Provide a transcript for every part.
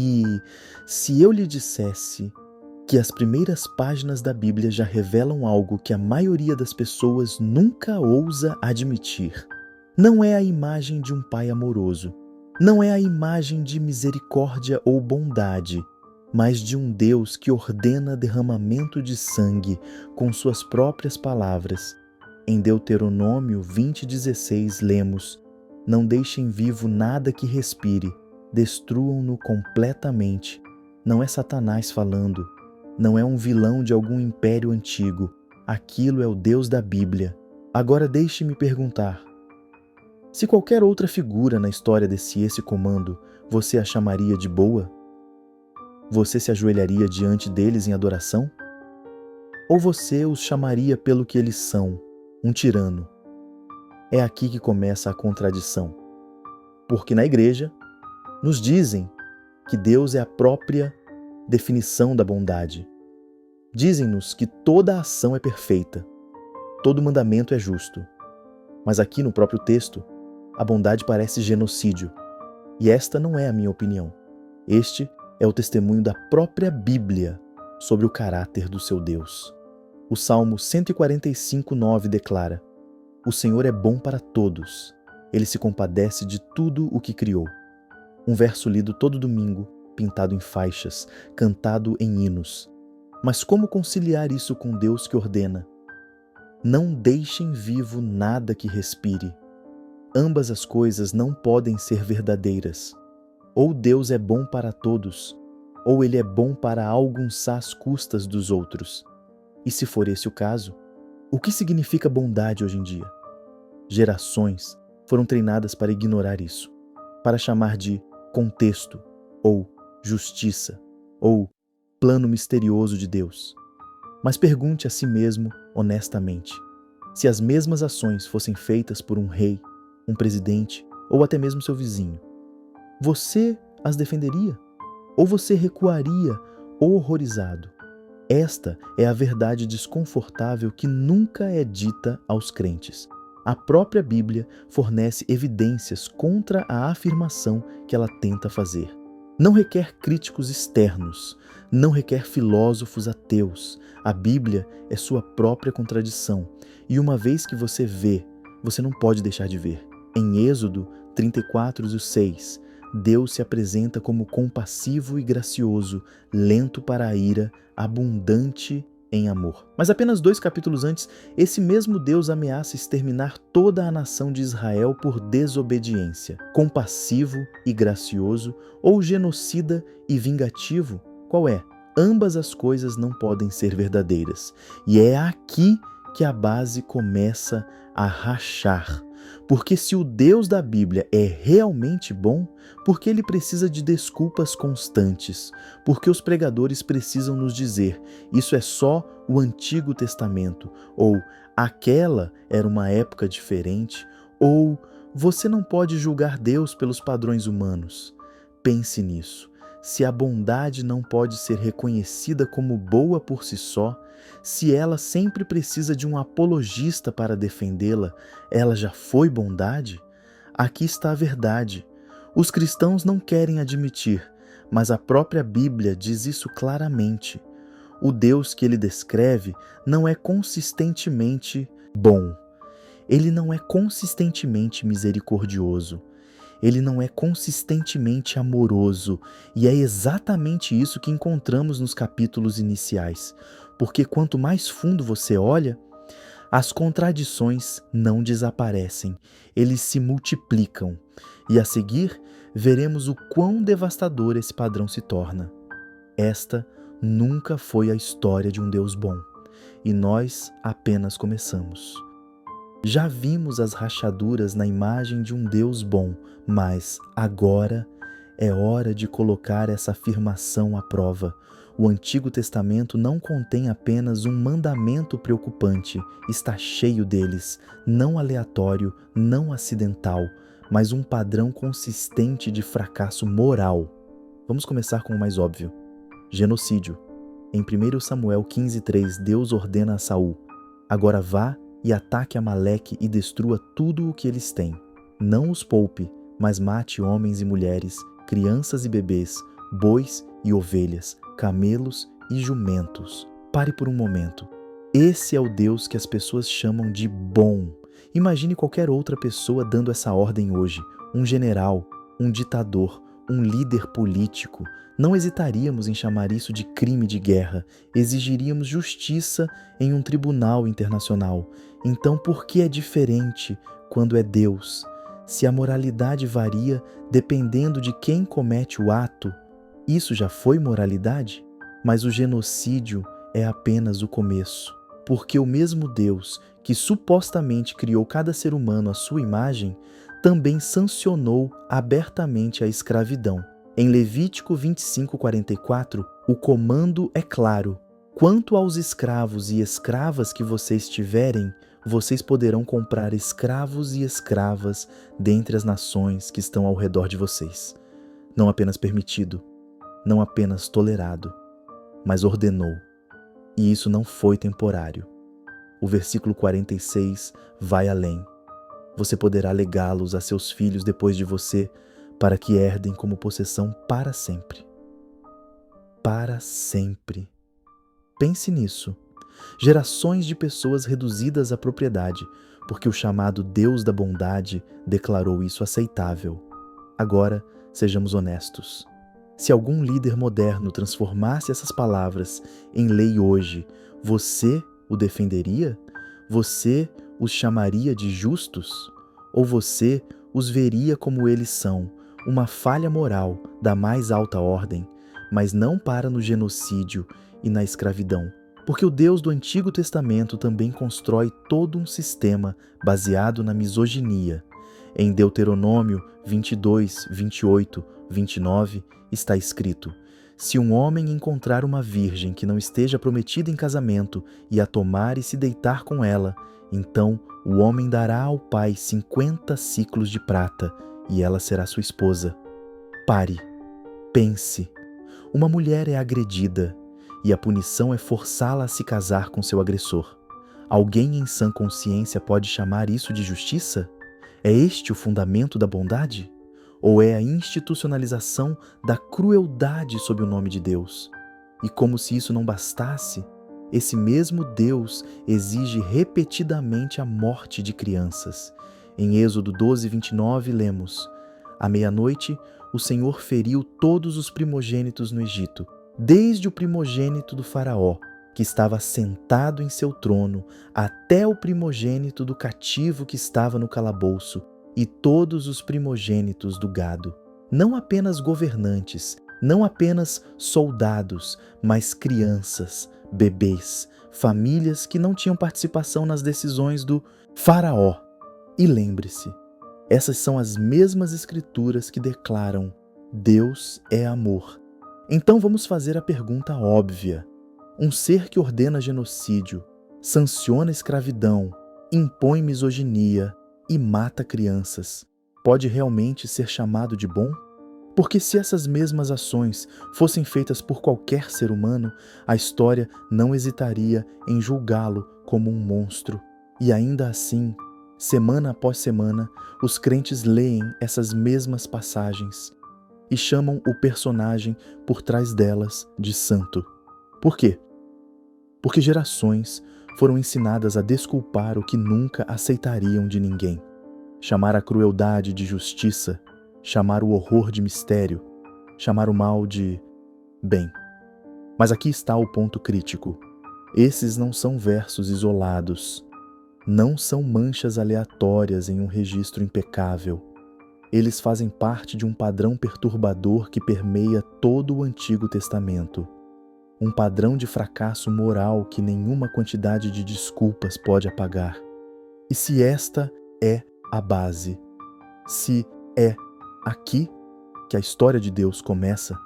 E se eu lhe dissesse que as primeiras páginas da Bíblia já revelam algo que a maioria das pessoas nunca ousa admitir? Não é a imagem de um pai amoroso, não é a imagem de misericórdia ou bondade, mas de um Deus que ordena derramamento de sangue com suas próprias palavras. Em Deuteronômio 20:16 lemos: "Não deixem vivo nada que respire, destruam-no completamente." Não é Satanás falando, não é um vilão de algum império antigo, aquilo é o Deus da Bíblia. Agora deixe-me perguntar: se qualquer outra figura na história desse esse comando, você a chamaria de boa? Você se ajoelharia diante deles em adoração? Ou você os chamaria pelo que eles são, um tirano? É aqui que começa a contradição. Porque na igreja, nos dizem que Deus é a própria definição da bondade. Dizem-nos que toda ação é perfeita, todo mandamento é justo. Mas aqui no próprio texto, a bondade parece genocídio. E esta não é a minha opinião. Este é o testemunho da própria Bíblia sobre o caráter do seu Deus. O Salmo 145:9 declara: "O Senhor é bom para todos, Ele se compadece de tudo o que criou." Um verso lido todo domingo, pintado em faixas, cantado em hinos. Mas como conciliar isso com Deus que ordena: "Não deixem vivo nada que respire"? Ambas as coisas não podem ser verdadeiras. Ou Deus é bom para todos, ou Ele é bom para alcançar as custas dos outros. E se for esse o caso, o que significa bondade hoje em dia? Gerações foram treinadas para ignorar isso, para chamar de contexto, ou justiça, ou plano misterioso de Deus. Mas pergunte a si mesmo honestamente: se as mesmas ações fossem feitas por um rei, um presidente ou até mesmo seu vizinho, você as defenderia? Ou você recuaria horrorizado? Esta é a verdade desconfortável que nunca é dita aos crentes. A própria Bíblia fornece evidências contra a afirmação que ela tenta fazer. Não requer críticos externos, não requer filósofos ateus. A Bíblia é sua própria contradição. E uma vez que você vê, você não pode deixar de ver. Em Êxodo 34:6, Deus se apresenta como compassivo e gracioso, lento para a ira, abundante em amor. Mas apenas 2 capítulos antes, esse mesmo Deus ameaça exterminar toda a nação de Israel por desobediência. Compassivo e gracioso, ou genocida e vingativo? Qual é? Ambas as coisas não podem ser verdadeiras. E é aqui que a base começa a rachar. Porque se o Deus da Bíblia é realmente bom, por que ele precisa de desculpas constantes? Porque os pregadores precisam nos dizer: isso é só o Antigo Testamento, ou aquela era uma época diferente, ou você não pode julgar Deus pelos padrões humanos. Pense nisso. Se a bondade não pode ser reconhecida como boa por si só, se ela sempre precisa de um apologista para defendê-la, ela já foi bondade? Aqui está a verdade. Os cristãos não querem admitir, mas a própria Bíblia diz isso claramente. O Deus que ele descreve não é consistentemente bom. Ele não é consistentemente misericordioso. Ele não é consistentemente amoroso, e é exatamente isso que encontramos nos capítulos iniciais, porque quanto mais fundo você olha, as contradições não desaparecem, eles se multiplicam, e a seguir veremos o quão devastador esse padrão se torna. Esta nunca foi a história de um Deus bom, e nós apenas começamos. Já vimos as rachaduras na imagem de um Deus bom, mas agora é hora de colocar essa afirmação à prova. O Antigo Testamento não contém apenas um mandamento preocupante, está cheio deles, não aleatório, não acidental, mas um padrão consistente de fracasso moral. Vamos começar com o mais óbvio: genocídio. Em 1 Samuel 15:3, Deus ordena a Saul: agora vá e ataque Amaleque e destrua tudo o que eles têm. Não os poupe, mas mate homens e mulheres, crianças e bebês, bois e ovelhas, camelos e jumentos. Pare por um momento. Esse é o Deus que as pessoas chamam de bom. Imagine qualquer outra pessoa dando essa ordem hoje. Um general, um ditador, um líder político. Não hesitaríamos em chamar isso de crime de guerra. Exigiríamos justiça em um tribunal internacional. Então, por que é diferente quando é Deus? Se a moralidade varia dependendo de quem comete o ato, isso já foi moralidade? Mas o genocídio é apenas o começo, porque o mesmo Deus que supostamente criou cada ser humano à sua imagem, também sancionou abertamente a escravidão. Em Levítico 25:44, o comando é claro: quanto aos escravos e escravas que vocês tiverem, vocês poderão comprar escravos e escravas dentre as nações que estão ao redor de vocês. Não apenas permitido, não apenas tolerado, mas ordenou. E isso não foi temporário. O versículo 46 vai além. Você poderá legá-los a seus filhos depois de você, para que herdem como possessão para sempre. Para sempre. Pense nisso. Gerações de pessoas reduzidas à propriedade, porque o chamado Deus da bondade declarou isso aceitável. Agora, sejamos honestos. Se algum líder moderno transformasse essas palavras em lei hoje, você o defenderia? Você os chamaria de justos? Ou você os veria como eles são, uma falha moral da mais alta ordem, mas não para no genocídio e na escravidão? Porque o Deus do Antigo Testamento também constrói todo um sistema baseado na misoginia. Em Deuteronômio 22, 28, 29 está escrito: se um homem encontrar uma virgem que não esteja prometida em casamento e a tomar e se deitar com ela, então o homem dará ao pai 50 siclos de prata e ela será sua esposa. Pare, pense. Uma mulher é agredida e a punição é forçá-la a se casar com seu agressor. Alguém em sã consciência pode chamar isso de justiça? É este o fundamento da bondade? Ou é a institucionalização da crueldade sob o nome de Deus? E como se isso não bastasse, esse mesmo Deus exige repetidamente a morte de crianças. Em Êxodo 12, 29, lemos: à meia-noite, o Senhor feriu todos os primogênitos no Egito, desde o primogênito do faraó, que estava sentado em seu trono, até o primogênito do cativo que estava no calabouço, e todos os primogênitos do gado. Não apenas governantes, não apenas soldados, mas crianças, bebês, famílias que não tinham participação nas decisões do faraó. E lembre-se, essas são as mesmas escrituras que declaram: Deus é amor. Então vamos fazer a pergunta óbvia. Um ser que ordena genocídio, sanciona escravidão, impõe misoginia e mata crianças, pode realmente ser chamado de bom? Porque se essas mesmas ações fossem feitas por qualquer ser humano, a história não hesitaria em julgá-lo como um monstro. E ainda assim, semana após semana, os crentes leem essas mesmas passagens e chamam o personagem por trás delas de santo. Por quê? Porque gerações foram ensinadas a desculpar o que nunca aceitariam de ninguém. Chamar a crueldade de justiça, chamar o horror de mistério, chamar o mal de bem. Mas aqui está o ponto crítico. Esses não são versos isolados, não são manchas aleatórias em um registro impecável. Eles fazem parte de um padrão perturbador que permeia todo o Antigo Testamento. Um padrão de fracasso moral que nenhuma quantidade de desculpas pode apagar. E se esta é a base, se é aqui que a história de Deus começa,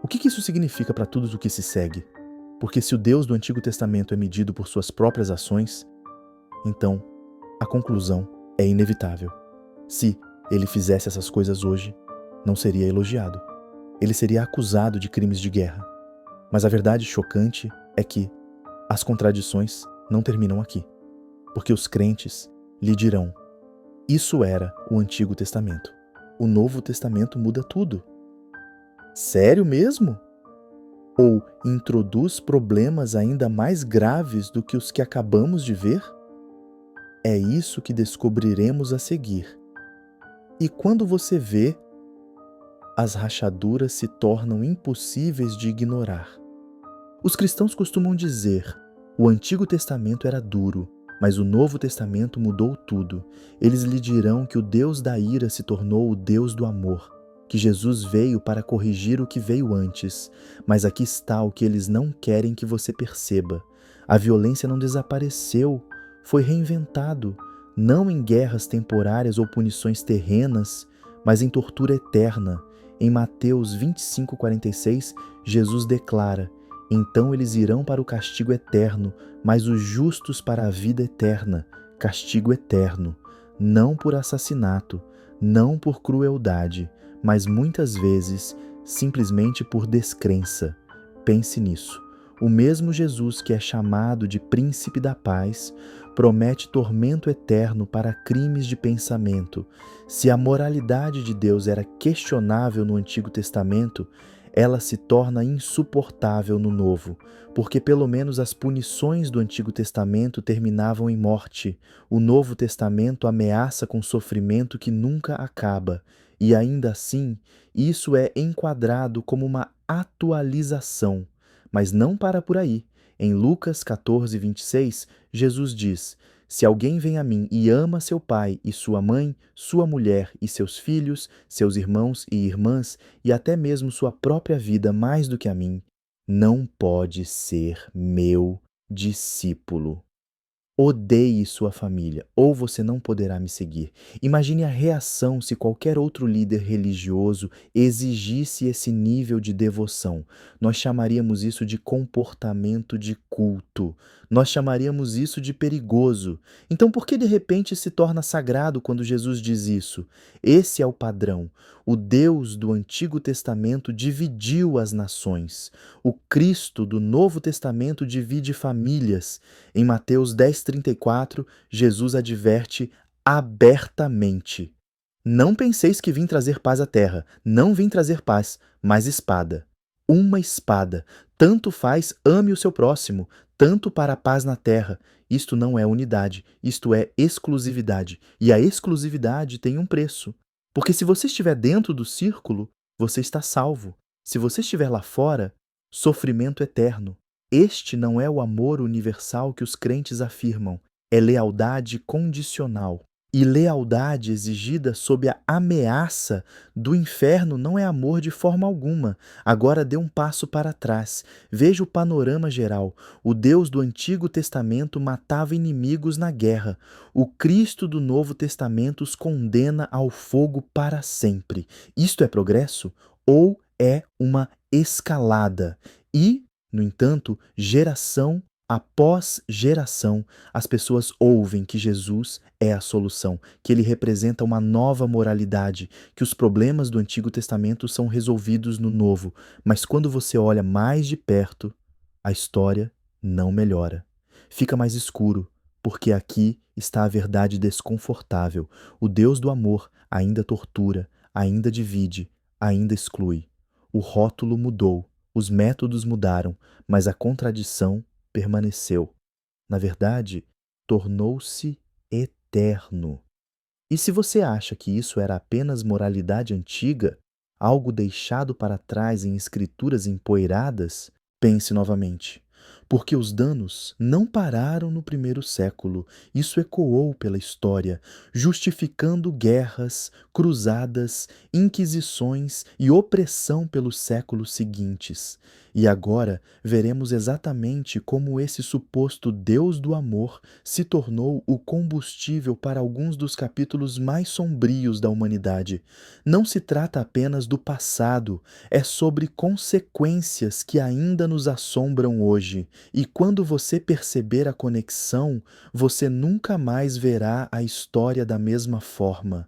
o que isso significa para tudo o que se segue? Porque se o Deus do Antigo Testamento é medido por suas próprias ações, então a conclusão é inevitável. Se ele fizesse essas coisas hoje, não seria elogiado. Ele seria acusado de crimes de guerra. Mas a verdade chocante é que as contradições não terminam aqui, porque os crentes lhe dirão: isso era o Antigo Testamento. O Novo Testamento muda tudo. Sério mesmo? Ou introduz problemas ainda mais graves do que os que acabamos de ver? É isso que descobriremos a seguir. E quando você vê, as rachaduras se tornam impossíveis de ignorar. Os cristãos costumam dizer: o Antigo Testamento era duro, mas o Novo Testamento mudou tudo. Eles lhe dirão que o Deus da ira se tornou o Deus do amor, que Jesus veio para corrigir o que veio antes. Mas aqui está o que eles não querem que você perceba: a violência não desapareceu, foi reinventado, não em guerras temporárias ou punições terrenas, mas em tortura eterna. Em Mateus 25:46, Jesus declara: então eles irão para o castigo eterno, mas os justos para a vida eterna. Castigo eterno, não por assassinato, não por crueldade, mas muitas vezes simplesmente por descrença. Pense nisso. O mesmo Jesus que é chamado de Príncipe da Paz promete tormento eterno para crimes de pensamento. Se a moralidade de Deus era questionável no Antigo Testamento, ela se torna insuportável no Novo, porque pelo menos as punições do Antigo Testamento terminavam em morte. O Novo Testamento ameaça com sofrimento que nunca acaba, e ainda assim, isso é enquadrado como uma atualização. Mas não para por aí. Em Lucas 14:26, Jesus diz: se alguém vem a mim e ama seu pai e sua mãe, sua mulher e seus filhos, seus irmãos e irmãs, e até mesmo sua própria vida mais do que a mim, não pode ser meu discípulo. Odeie sua família, ou você não poderá me seguir. Imagine a reação se qualquer outro líder religioso exigisse esse nível de devoção. Nós chamaríamos isso de comportamento de culto. Nós chamaríamos isso de perigoso. Então, por que de repente se torna sagrado quando Jesus diz isso? Esse é o padrão. O Deus do Antigo Testamento dividiu as nações. O Cristo do Novo Testamento divide famílias. Em Mateus 10:34, Jesus adverte abertamente: não penseis que vim trazer paz à terra. Não vim trazer paz, mas espada. Uma espada. Tanto faz, ame o seu próximo, tanto para a paz na terra. Isto não é unidade, isto é exclusividade. E a exclusividade tem um preço. Porque se você estiver dentro do círculo, você está salvo. Se você estiver lá fora, sofrimento eterno. Este não é o amor universal que os crentes afirmam, é lealdade condicional. E lealdade exigida sob a ameaça do inferno não é amor de forma alguma. Agora dê um passo para trás. Veja o panorama geral. O Deus do Antigo Testamento matava inimigos na guerra. O Cristo do Novo Testamento os condena ao fogo para sempre. Isto é progresso ou é uma escalada? E, no entanto, geração após geração, as pessoas ouvem que Jesus é a solução, que ele representa uma nova moralidade, que os problemas do Antigo Testamento são resolvidos no Novo. Mas quando você olha mais de perto, a história não melhora. Fica mais escuro, porque aqui está a verdade desconfortável. O Deus do amor ainda tortura, ainda divide, ainda exclui. O rótulo mudou, os métodos mudaram, mas a contradição permaneceu. Na verdade, tornou-se eterno. E se você acha que isso era apenas moralidade antiga, algo deixado para trás em escrituras empoeiradas, pense novamente. Porque os danos não pararam no primeiro século, isso ecoou pela história, justificando guerras, cruzadas, inquisições e opressão pelos séculos seguintes. E agora veremos exatamente como esse suposto Deus do amor se tornou o combustível para alguns dos capítulos mais sombrios da humanidade. Não se trata apenas do passado, é sobre consequências que ainda nos assombram hoje. E quando você perceber a conexão, você nunca mais verá a história da mesma forma.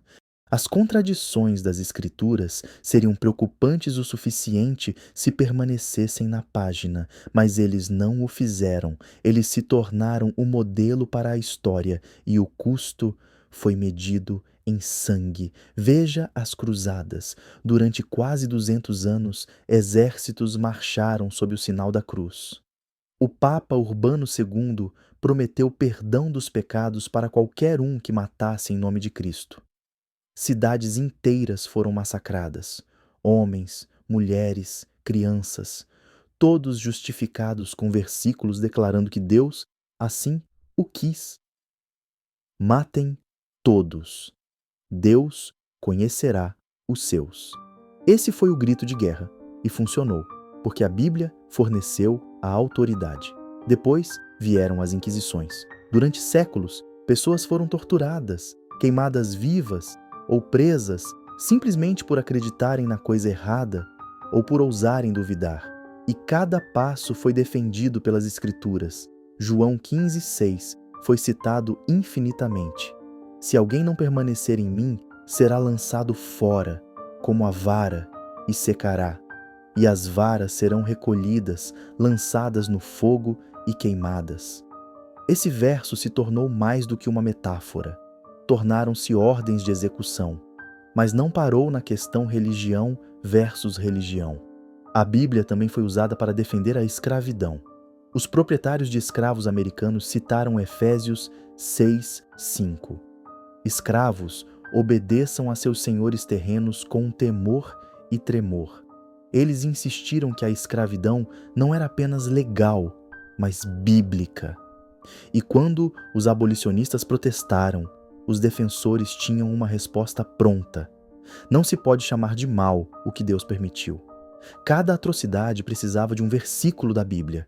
As contradições das Escrituras seriam preocupantes o suficiente se permanecessem na página, mas eles não o fizeram. Eles se tornaram o modelo para a história e o custo foi medido em sangue. Veja as cruzadas. Durante quase 200 anos, exércitos marcharam sob o sinal da cruz. O Papa Urbano II prometeu perdão dos pecados para qualquer um que matasse em nome de Cristo. Cidades inteiras foram massacradas. Homens, mulheres, crianças, todos justificados com versículos declarando que Deus assim o quis. Matem todos. Deus conhecerá os seus. Esse foi o grito de guerra e funcionou, porque a Bíblia forneceu a autoridade. Depois vieram as Inquisições. Durante séculos, pessoas foram torturadas, queimadas vivas ou presas simplesmente por acreditarem na coisa errada ou por ousarem duvidar. E cada passo foi defendido pelas Escrituras. João 15,6 foi citado infinitamente. Se alguém não permanecer em mim, será lançado fora, como a vara, e secará. E as varas serão recolhidas, lançadas no fogo e queimadas. Esse verso se tornou mais do que uma metáfora. Tornaram-se ordens de execução, mas não parou na questão religião versus religião. A Bíblia também foi usada para defender a escravidão. Os proprietários de escravos americanos citaram Efésios 6:5. Escravos, obedeçam a seus senhores terrenos com temor e tremor. Eles insistiram que a escravidão não era apenas legal, mas bíblica. E quando os abolicionistas protestaram, os defensores tinham uma resposta pronta. Não se pode chamar de mal o que Deus permitiu. Cada atrocidade precisava de um versículo da Bíblia,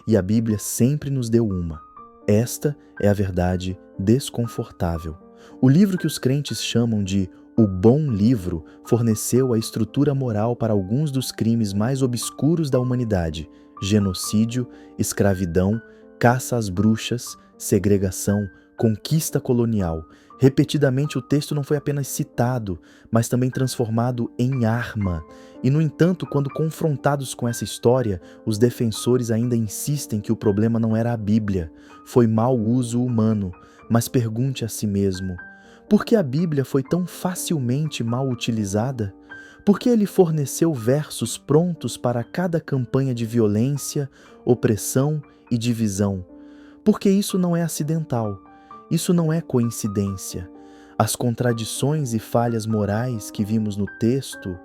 e a Bíblia sempre nos deu uma. Esta é a verdade desconfortável. O livro que os crentes chamam de o bom livro forneceu a estrutura moral para alguns dos crimes mais obscuros da humanidade: genocídio, escravidão, caça às bruxas, segregação, conquista colonial. Repetidamente o texto não foi apenas citado, mas também transformado em arma. E, no entanto, quando confrontados com essa história, os defensores ainda insistem que o problema não era a Bíblia, foi mau uso humano. Mas pergunte a si mesmo: por que a Bíblia foi tão facilmente mal utilizada? Por que ele forneceu versos prontos para cada campanha de violência, opressão e divisão? Porque isso não é acidental, isso não é coincidência. As contradições e falhas morais que vimos no texto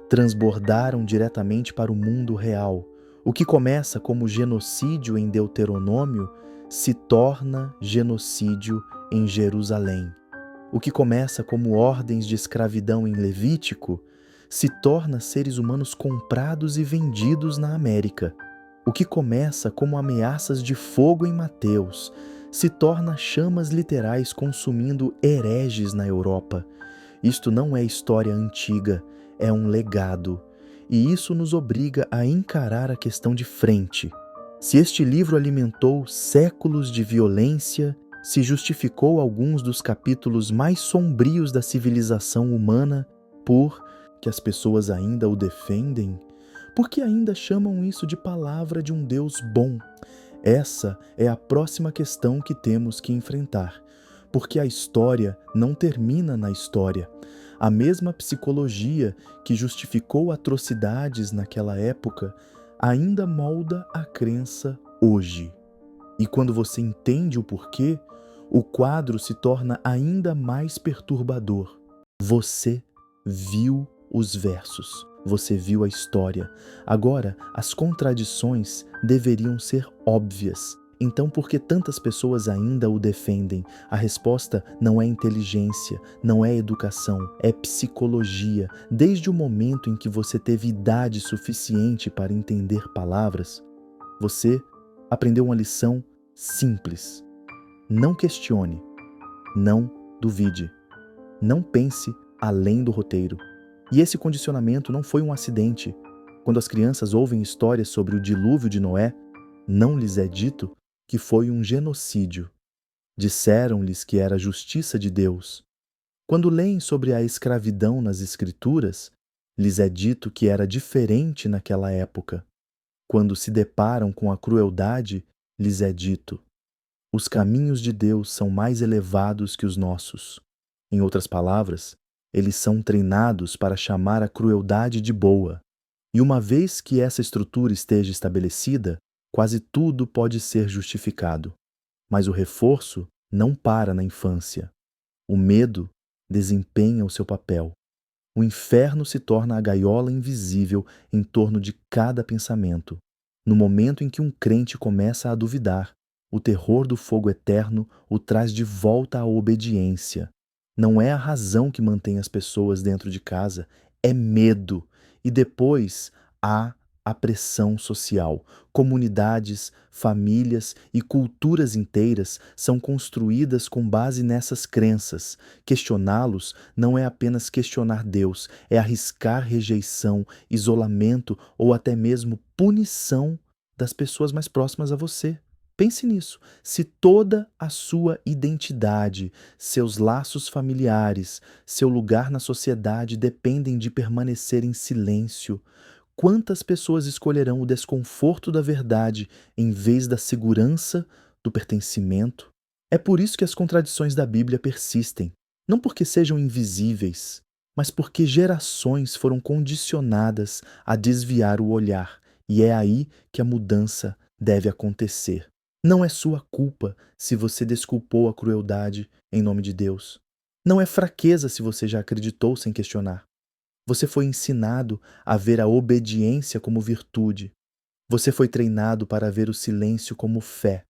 transbordaram diretamente para o mundo real. O que começa como genocídio em Deuteronômio se torna genocídio em Jerusalém. O que começa como ordens de escravidão em Levítico se torna seres humanos comprados e vendidos na América. O que começa como ameaças de fogo em Mateus se torna chamas literais consumindo hereges na Europa. Isto não é história antiga, é um legado. E isso nos obriga a encarar a questão de frente. Se este livro alimentou séculos de violência, se justificou alguns dos capítulos mais sombrios da civilização humana, por que as pessoas ainda o defendem? Por que ainda chamam isso de palavra de um Deus bom? Essa é a próxima questão que temos que enfrentar, porque a história não termina na história. A mesma psicologia que justificou atrocidades naquela época ainda molda a crença hoje. E quando você entende o porquê, o quadro se torna ainda mais perturbador. Você viu os versos, você viu a história. Agora, as contradições deveriam ser óbvias. Então, por que tantas pessoas ainda o defendem? A resposta não é inteligência, não é educação, é psicologia. Desde o momento em que você teve idade suficiente para entender palavras, você aprendeu uma lição simples. Não questione, não duvide, não pense além do roteiro. E esse condicionamento não foi um acidente. Quando as crianças ouvem histórias sobre o dilúvio de Noé, não lhes é dito que foi um genocídio. Disseram-lhes que era a justiça de Deus. Quando leem sobre a escravidão nas Escrituras, lhes é dito que era diferente naquela época. Quando se deparam com a crueldade, lhes é dito: os caminhos de Deus são mais elevados que os nossos. Em outras palavras, eles são treinados para chamar a crueldade de boa. E uma vez que essa estrutura esteja estabelecida, quase tudo pode ser justificado. Mas o reforço não para na infância. O medo desempenha o seu papel. O inferno se torna a gaiola invisível em torno de cada pensamento. No momento em que um crente começa a duvidar, o terror do fogo eterno o traz de volta à obediência. Não é a razão que mantém as pessoas dentro de casa, é medo. E depois há a pressão social. Comunidades, famílias e culturas inteiras são construídas com base nessas crenças. Questioná-los não é apenas questionar Deus, é arriscar rejeição, isolamento ou até mesmo punição das pessoas mais próximas a você. Pense nisso. Se toda a sua identidade, seus laços familiares, seu lugar na sociedade dependem de permanecer em silêncio, quantas pessoas escolherão o desconforto da verdade em vez da segurança do pertencimento? É por isso que as contradições da Bíblia persistem, não porque sejam invisíveis, mas porque gerações foram condicionadas a desviar o olhar, e é aí que a mudança deve acontecer. Não é sua culpa se você desculpou a crueldade em nome de Deus. Não é fraqueza se você já acreditou sem questionar. Você foi ensinado a ver a obediência como virtude. Você foi treinado para ver o silêncio como fé.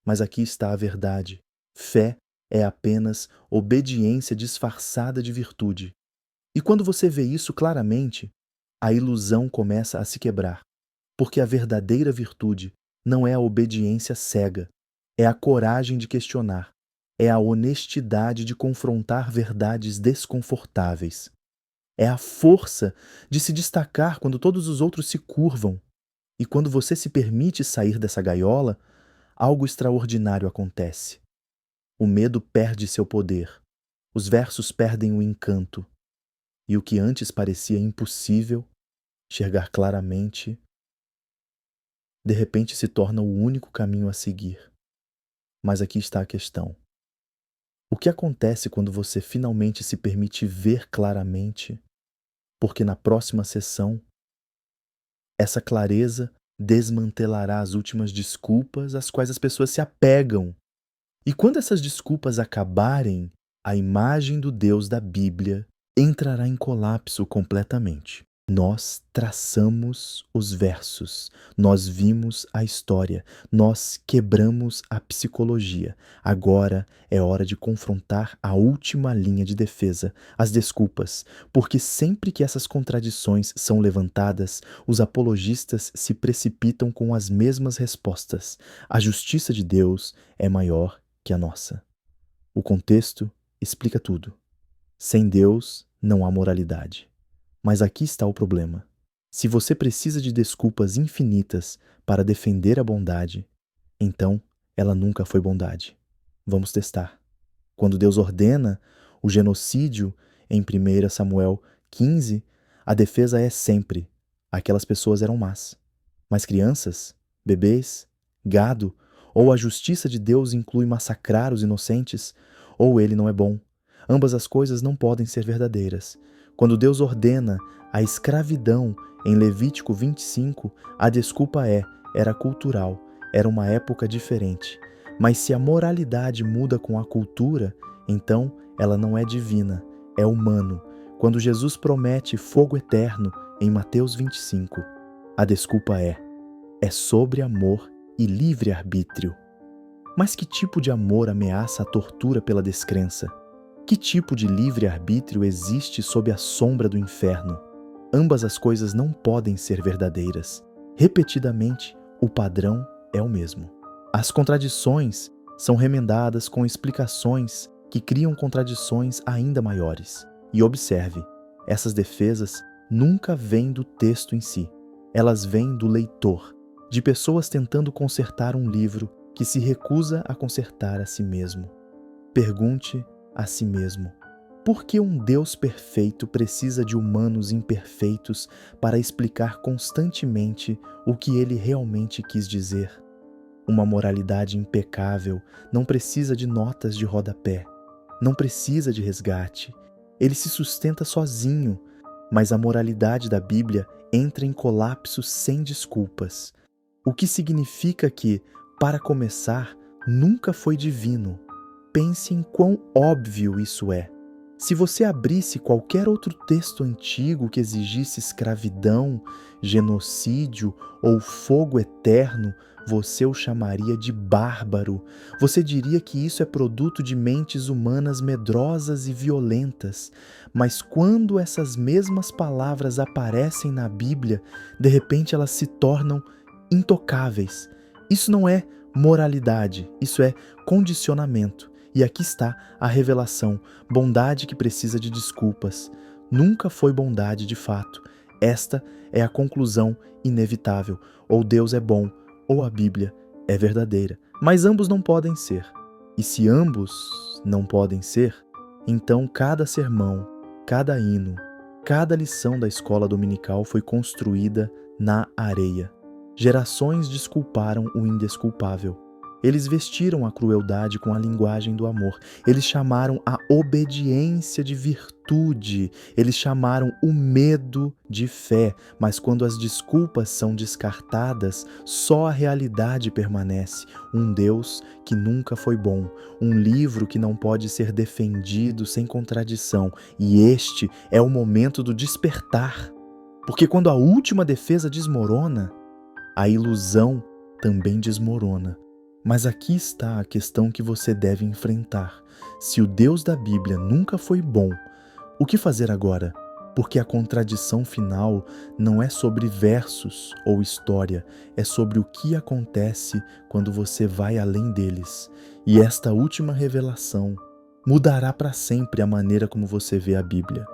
Mas aqui está a verdade. Fé é apenas obediência disfarçada de virtude. E quando você vê isso claramente, a ilusão começa a se quebrar. Porque a verdadeira virtude não é a obediência cega, é a coragem de questionar, é a honestidade de confrontar verdades desconfortáveis. É a força de se destacar quando todos os outros se curvam. E quando você se permite sair dessa gaiola, algo extraordinário acontece. O medo perde seu poder, os versos perdem o encanto, e o que antes parecia impossível, enxergar claramente, de repente se torna o único caminho a seguir. Mas aqui está a questão. O que acontece quando você finalmente se permite ver claramente? Porque na próxima sessão, essa clareza desmantelará as últimas desculpas às quais as pessoas se apegam. E quando essas desculpas acabarem, a imagem do Deus da Bíblia entrará em colapso completamente. Nós traçamos os versos, nós vimos a história, nós quebramos a psicologia. Agora é hora de confrontar a última linha de defesa, as desculpas, porque sempre que essas contradições são levantadas, os apologistas se precipitam com as mesmas respostas. A justiça de Deus é maior que a nossa. O contexto explica tudo. Sem Deus não há moralidade. Mas aqui está o problema. Se você precisa de desculpas infinitas para defender a bondade, então ela nunca foi bondade. Vamos testar. Quando Deus ordena o genocídio em 1 Samuel 15, a defesa é sempre: aquelas pessoas eram más. Mas crianças, bebês, gado, ou a justiça de Deus inclui massacrar os inocentes, ou ele não é bom. Ambas as coisas não podem ser verdadeiras. Quando Deus ordena a escravidão em Levítico 25, a desculpa era cultural, era uma época diferente. Mas se a moralidade muda com a cultura, então ela não é divina, é humano. Quando Jesus promete fogo eterno em Mateus 25, a desculpa é sobre amor e livre-arbítrio. Mas que tipo de amor ameaça a tortura pela descrença? Que tipo de livre-arbítrio existe sob a sombra do inferno? Ambas as coisas não podem ser verdadeiras. Repetidamente, o padrão é o mesmo. As contradições são remendadas com explicações que criam contradições ainda maiores. E observe, essas defesas nunca vêm do texto em si. Elas vêm do leitor, de pessoas tentando consertar um livro que se recusa a consertar a si mesmo. Pergunte a si mesmo: por que um Deus perfeito precisa de humanos imperfeitos para explicar constantemente o que ele realmente quis dizer? Uma moralidade impecável não precisa de notas de rodapé. não precisa de resgate. Ele se sustenta sozinho, mas a moralidade da Bíblia entra em colapso sem desculpas. O que significa que, para começar, nunca foi divino. Pense em quão óbvio isso é. Se você abrisse qualquer outro texto antigo que exigisse escravidão, genocídio ou fogo eterno, você o chamaria de bárbaro. Você diria que isso é produto de mentes humanas medrosas e violentas. Mas quando essas mesmas palavras aparecem na Bíblia, de repente elas se tornam intocáveis. Isso não é moralidade, isso é condicionamento. E aqui está a revelação, bondade que precisa de desculpas. Nunca foi bondade de fato. Esta é a conclusão inevitável. Ou Deus é bom, ou a Bíblia é verdadeira. Mas ambos não podem ser. E se ambos não podem ser, então cada sermão, cada hino, cada lição da escola dominical foi construída na areia. Gerações desculparam o indesculpável. Eles vestiram a crueldade com a linguagem do amor. Eles chamaram a obediência de virtude. Eles chamaram o medo de fé. Mas quando as desculpas são descartadas, só a realidade permanece. Um Deus que nunca foi bom. Um livro que não pode ser defendido sem contradição. E este é o momento do despertar. Porque quando a última defesa desmorona, a ilusão também desmorona. Mas aqui está a questão que você deve enfrentar. Se o Deus da Bíblia nunca foi bom, o que fazer agora? Porque a contradição final não é sobre versos ou história, é sobre o que acontece quando você vai além deles. E esta última revelação mudará para sempre a maneira como você vê a Bíblia.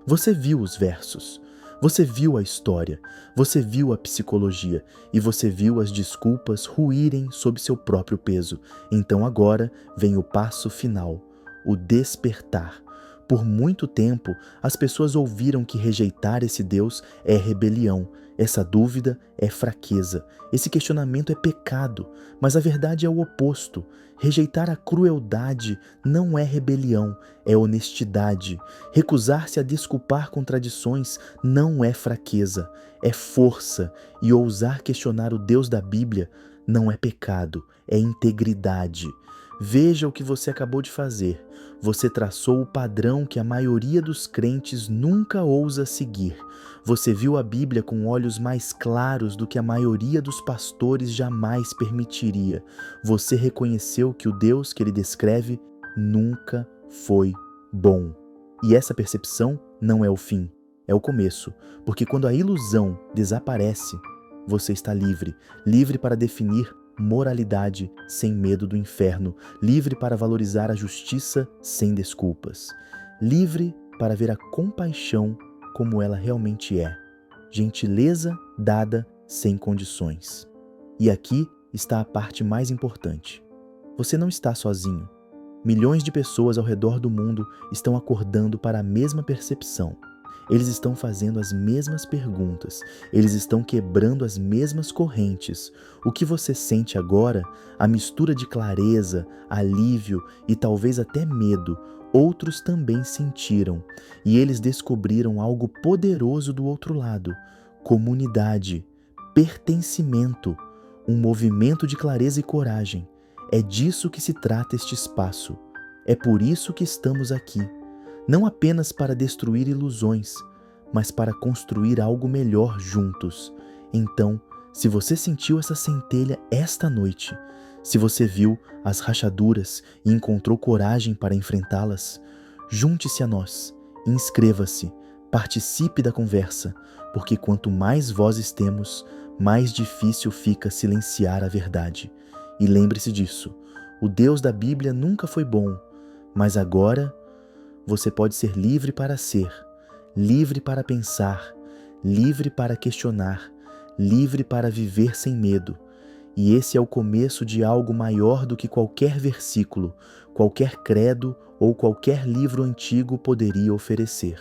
Você viu os versos. Você viu a história, você viu a psicologia e você viu as desculpas ruírem sob seu próprio peso. Então agora vem o passo final, o despertar. Por muito tempo, as pessoas ouviram que rejeitar esse Deus é rebelião, essa dúvida é fraqueza, esse questionamento é pecado, mas a verdade é o oposto. Rejeitar a crueldade não é rebelião, é honestidade. Recusar-se a desculpar contradições não é fraqueza, é força. E ousar questionar o Deus da Bíblia não é pecado, é integridade. Veja o que você acabou de fazer. Você traçou o padrão que a maioria dos crentes nunca ousa seguir. Você viu a Bíblia com olhos mais claros do que a maioria dos pastores jamais permitiria. Você reconheceu que o Deus que ele descreve nunca foi bom. E essa percepção não é o fim, é o começo. Porque quando a ilusão desaparece, você está livre. Livre para definir moralidade sem medo do inferno, livre para valorizar a justiça sem desculpas, livre para ver a compaixão como ela realmente é, gentileza dada sem condições. E aqui está a parte mais importante. Você não está sozinho. Milhões de pessoas ao redor do mundo estão acordando para a mesma percepção. Eles estão fazendo as mesmas perguntas, eles estão quebrando as mesmas correntes. O que você sente agora, a mistura de clareza, alívio e talvez até medo, outros também sentiram. E eles descobriram algo poderoso do outro lado: comunidade, pertencimento, um movimento de clareza e coragem. É disso que se trata este espaço. É por isso que estamos aqui. Não apenas para destruir ilusões, mas para construir algo melhor juntos. Então, se você sentiu essa centelha esta noite, se você viu as rachaduras e encontrou coragem para enfrentá-las, junte-se a nós, inscreva-se, participe da conversa, porque quanto mais vozes temos, mais difícil fica silenciar a verdade. E lembre-se disso, o Deus da Bíblia nunca foi bom, mas agora você pode ser livre para ser, livre para pensar, livre para questionar, livre para viver sem medo. E esse é o começo de algo maior do que qualquer versículo, qualquer credo ou qualquer livro antigo poderia oferecer.